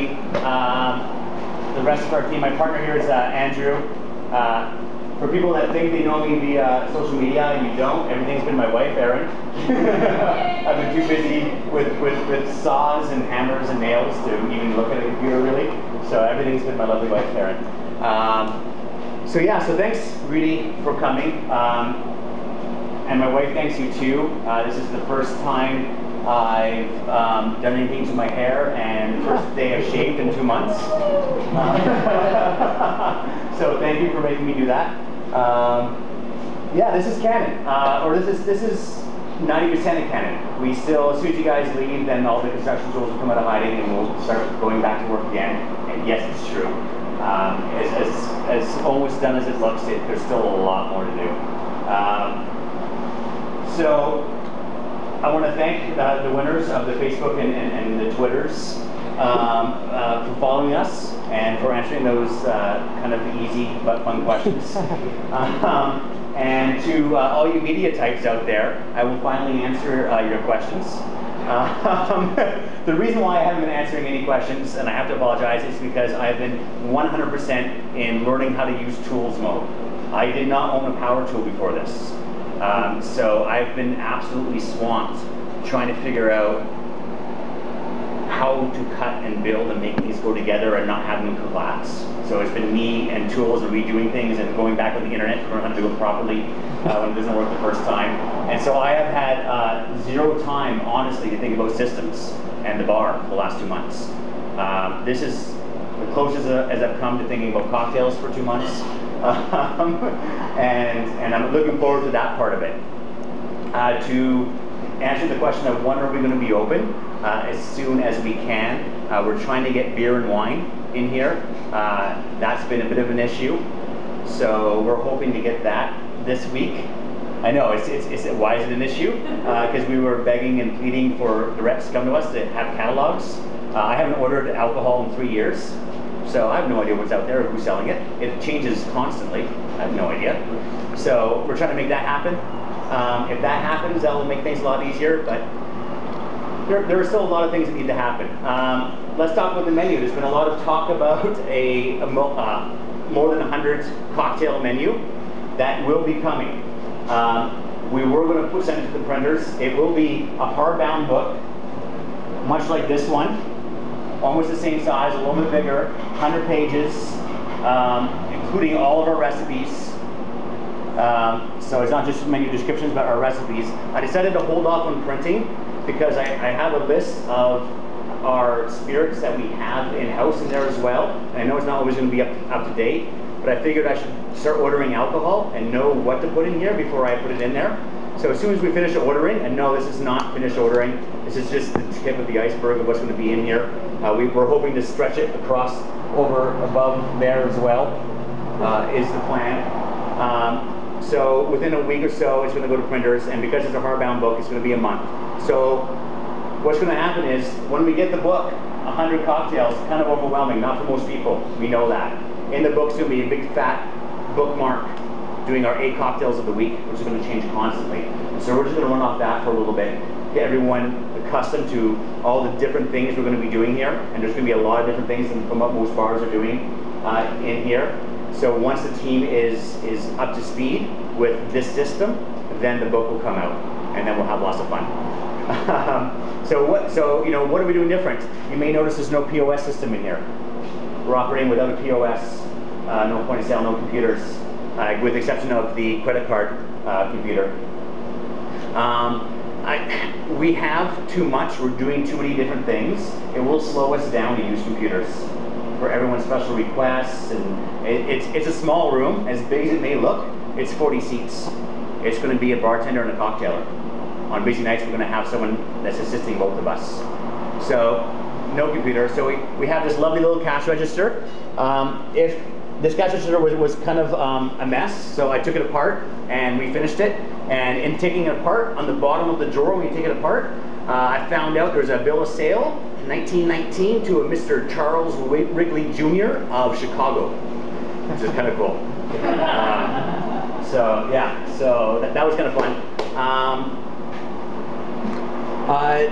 me. The rest of our team, my partner here is Andrew. For people that think they know me via social media and you don't, everything's been my wife, Erin. I've been too busy with saws and hammers and nails to even look at a computer really. So everything's been my lovely wife, Erin. So yeah, so thanks really for coming. And my wife thanks you too. This is the first time I've done anything to my hair, and the first day I've shaved in 2 months. So thank you for making me do that. Yeah, this is Canon, or this is 90% of Canon. We still, as soon as you guys leave, then all the construction tools will come out of hiding, and we'll start going back to work again. And yes, it's true. As almost done as it looks, there's still a lot more to do. So I want to thank the winners of the Facebook and the Twitters for following us and for answering those kind of easy but fun questions. And to all you media types out there, I will finally answer your questions. The reason why I haven't been answering any questions, and I have to apologize, is because I've been 100% in learning how to use tools mode. I did not own a power tool before this. So I've been absolutely swamped trying to figure out how to cut and build and make these go together and not have them collapse. So it's been me and tools and redoing things and going back on the internet to learn how to do it properly when it doesn't work the first time. And so I have had zero time, honestly, to think about systems and the bar for the last 2 months. This is the closest as I've come to thinking about cocktails for 2 months. And I'm looking forward to that part of it. To answer the question of when are we going to be open, as soon as we can. We're trying to get beer and wine in here. That's been a bit of an issue, so we're hoping to get that this week. I know, why is it an issue? Because we were begging and pleading for the reps to come to us to have catalogs. I haven't ordered alcohol in 3 years. So I have no idea what's out there or who's selling it. It changes constantly. I have no idea. So we're trying to make that happen. If that happens, that will make things a lot easier, but there are still a lot of things that need to happen. Let's talk about the menu. There's been a lot of talk about a more than 100 cocktail menu that will be coming. We were going to send it to the printers. It will be a hardbound book, much like this one. Almost the same size, a little bit bigger, 100 pages, including all of our recipes. So it's not just menu descriptions, but our recipes. I decided to hold off on printing because I have a list of our spirits that we have in-house in there as well. And I know it's not always going to be up to date, but I figured I should start ordering alcohol and know what to put in here before I put it in there. So as soon as we finish ordering, and no, this is not finished ordering, this is just the tip of the iceberg of what's going to be in here. We're hoping to stretch it across above there as well, is the plan. So within a week or so, it's going to go to printers, and because it's a hardbound book, it's going to be a month. So what's going to happen is, when we get the book, 100 cocktails, kind of overwhelming, not for most people, we know that. In the book's going to be a big fat bookmark doing our 8 cocktails of the week, which is going to change constantly. And so we're just going to run off that for a little bit, get everyone accustomed to all the different things we're going to be doing here, and there's going to be a lot of different things from what most bars are doing in here. So once the team is up to speed with this system, then the book will come out, and then we'll have lots of fun. So what are we doing different? You may notice there's no POS system in here. We're operating without a POS, no point of sale, no computers, with the exception of the credit card computer. We have too much, we're doing too many different things. It will slow us down to use computers for everyone's special requests, and it's a small room. As big as it may look, it's 40 seats. It's going to be a bartender and a cocktailer. On busy nights, we're going to have someone that's assisting both of us. So, no computer. So we have this lovely little cash register. If this cash register was kind of a mess, so I took it apart and we finished it. And in taking it apart, on the bottom of the drawer, when you take it apart, I found out there's a bill of sale, 1919, to a Mr. Charles Wrigley Jr. of Chicago, which is kind of cool. So yeah, so that was kind of fun.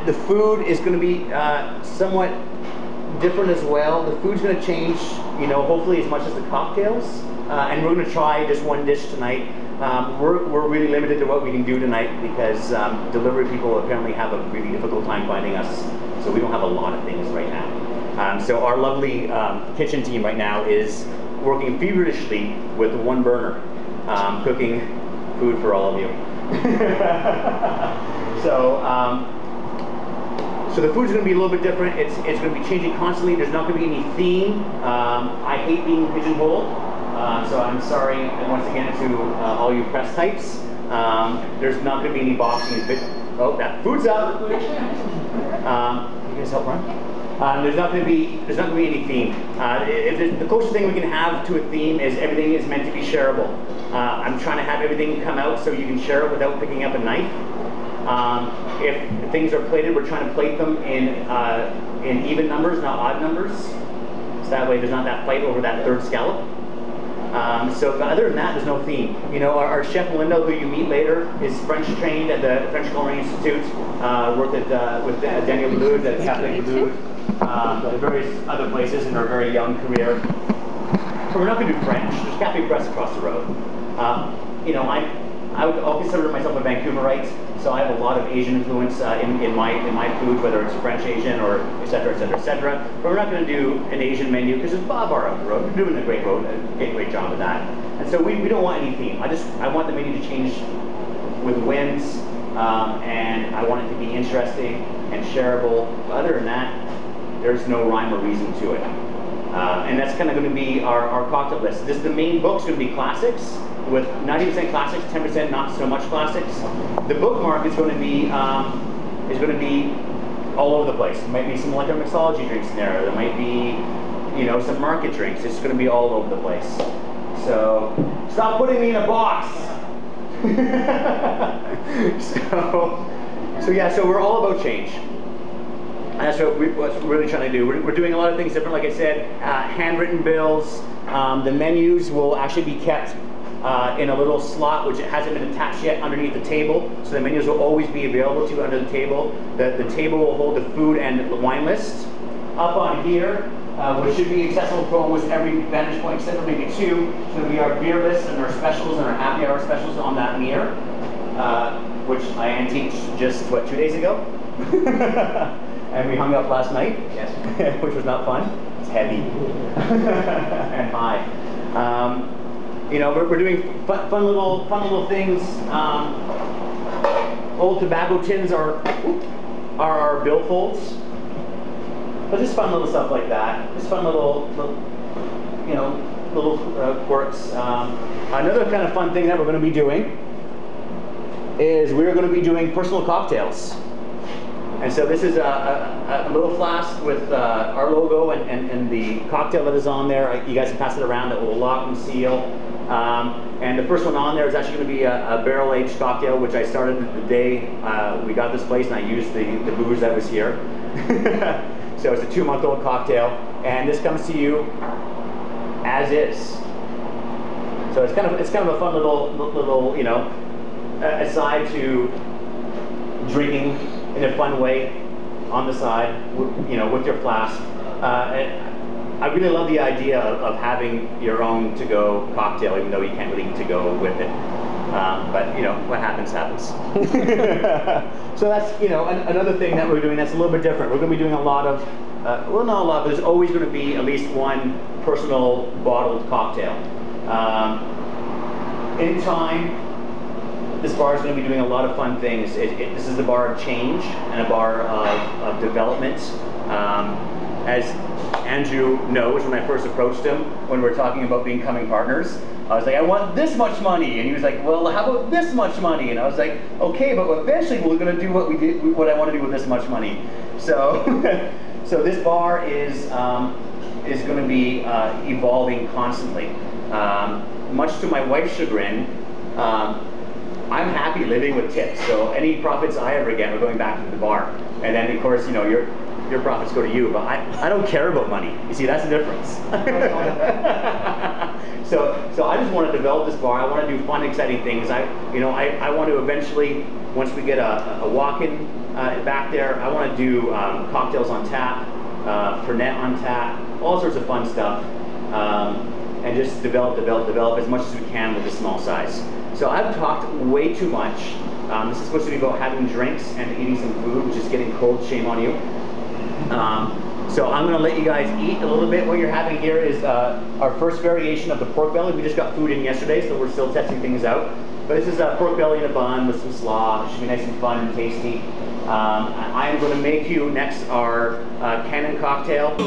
The food is going to be somewhat different as well. The food's going to change, you know, hopefully as much as the cocktails. And we're going to try just one dish tonight. We're really limited to what we can do tonight because delivery people apparently have a really difficult time finding us. So we don't have a lot of things right now. So our lovely kitchen team right now is working feverishly with one burner, cooking food for all of you. So the food's going to be a little bit different. It's going to be changing constantly. There's not going to be any theme. I hate being pigeonholed, so I'm sorry once again to all you press types. There's not going to be any boxing. Oh, that food's up. You guys help run? There's not going to be any theme. The closest thing we can have to a theme is everything is meant to be shareable. I'm trying to have everything come out so you can share it without picking up a knife. If things are plated, we're trying to plate them in even numbers, not odd numbers. So that way there's not that fight over that third scallop. So other than that, there's no theme. You know, our chef Linda, who you meet later, is French trained at the French Culinary Institute, worked with Daniel Boudreau at Cafe Boudreau, and various other places in her very young career. So we're not going to do French. There's Cafe Press across the road. You know, I'll consider myself a Vancouverite, so I have a lot of Asian influence in my food, whether it's French Asian or et cetera, et cetera, et cetera. But we're not going to do an Asian menu because there's Bob Bar up the road. We're doing a great job of that. And so we don't want any theme. I want the menu to change with whims, and I want it to be interesting and shareable. But other than that, there's no rhyme or reason to it. And that's kind of going to be our cocktail list. The main book's going to be classics, with 90% classics, 10% not so much classics. The bookmark is going to be all over the place. There might be some molecular mixology drinks in there. There might be, you know, some market drinks. It's going to be all over the place. So stop putting me in a box. So we're all about change. And that's what we're really trying to do. We're doing a lot of things different. Like I said, handwritten bills. The menus will actually be kept in a little slot which hasn't been attached yet underneath the table. So the menus will always be available to you under the table. The table will hold the food and the wine list. Up on here, which should be accessible to almost every vantage point except for maybe two. So it'll be our beer list and our specials and our happy hour specials on that mirror, which I antiqued just, 2 days ago? And we hung up last night, yes, which was not fun. It's heavy and high. You know, we're doing fun little things. Old tobacco tins are our billfolds, but just fun little stuff like that. Just fun little quirks. Another kind of fun thing that we're going to be doing is we're going to be doing personal cocktails. And so this is a little flask with our logo and the cocktail that is on there. You guys can pass it around. That will lock and seal. And the first one on there is actually going to be a barrel-aged cocktail, which I started the day we got this place, and I used the booze that was here. So it's a 2-month-old cocktail, and this comes to you as is. So it's kind of a fun little you know, aside to drinking in a fun way on the side, you know, with your flask. I really love the idea of having your own to-go cocktail, even though you can't really to-go with it. But you know, what happens, happens. So that's, you know, another thing that we're doing that's a little bit different. We're going to be doing a lot of, well, not a lot, but there's always going to be at least one personal bottled cocktail. In time, this bar is going to be doing a lot of fun things. This is the bar of change and a bar of development. As Andrew knows, when I first approached him, when we were talking about becoming partners, I was like, I want this much money. And he was like, well, how about this much money? And I was like, okay, but eventually we're going to do what I want to do with this much money. So, so this bar is going to be evolving constantly. Much to my wife's chagrin, I'm happy living with tips. So any profits I ever get are going back to the bar. And then, of course, you know, your profits go to you, but I don't care about money. You see, that's the difference. So I just want to develop this bar. I want to do fun, exciting things. I want to eventually, once we get a walk-in back there, I want to do cocktails on tap. Fernet on tap, all sorts of fun stuff. And just develop as much as we can with a small size. So I've talked way too much. This is supposed to be about having drinks and eating some food, which is getting cold, shame on you. So I'm gonna let you guys eat a little bit. What you're having here is our first variation of the pork belly. We just got food in yesterday, so we're still testing things out. But this is a pork belly in a bun with some slaw. It should be nice and fun and tasty. I am gonna make you next our Canon cocktail.